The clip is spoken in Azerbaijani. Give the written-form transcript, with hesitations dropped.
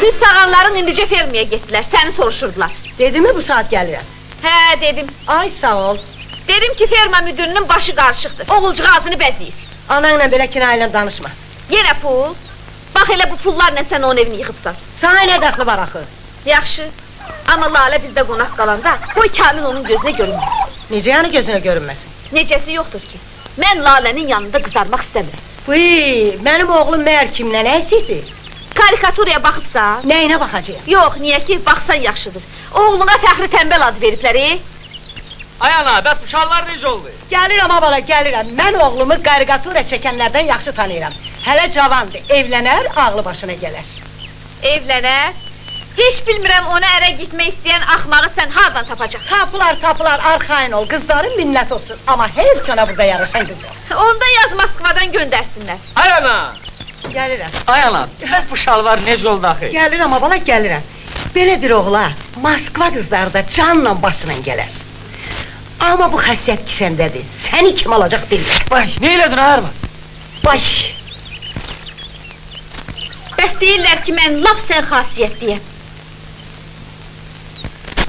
Süt sağanların indicə fermiyə getdilər, səni soruşurdular. Dedi mi bu saat gəlirəm? Hə, dedim. Ay sağ ol. Dedim ki, ferma müdürünün başı qarışıqdır, oğulcuq ağzını bəziyir. Ananla belə kina ilə danışma. Yenə pul? Bax elə bu pullarla sən onun evini yıxıbsan. Sana nə dəxli var axı? Yaxşı, amma Lalə bizdə qonaq qalanda, qoy Kamil onun gözünə görünməsin. Necə yəni gözünə görünməsin? Necəsi yoxdur ki, mən Lalənin yanında qızarmaq istəmirəm. Uy, mənim oğlum məyər kimlə nə istəyir? Karikaturaya baxıbsan? Nəyinə baxacaq? Yox, niyə ki, baxsan yaxşıdır. Oğluna Fəxri Tənbəl adı veriblər, Ay ana, bəs bu şalvar necə oldu? Gəlirəm abala, gəlirəm. Mən oğlumu karikatura çəkənlərdən yaxşı tanıyıram. Hələ cavandır, evlənər, ağlı başına gələr. Evlənər? Heç bilmirəm ona ərə gitmək istəyən axmağı sən hardan tapacaqsan? Tapılar, arxain ol, qızların minnət olsun. Amma hər kana burada yarışan qızı. Onda yaz Moskvadan göndərsinlər. Ay ana! Gəlirəm. Ay ana, bəs bu şalvar necə oldu axı? Gəlirəm abala, gəlirəm. Belə bir oğla, Moskva qızları da canla başına gələr. Amma bu xəssiyyət ki səndədir, səni kim alacaq bilmir. Baş, nə elədin arvad? Baş! Bəs deyirlər ki, mən lap sən xasiyyətliyəm.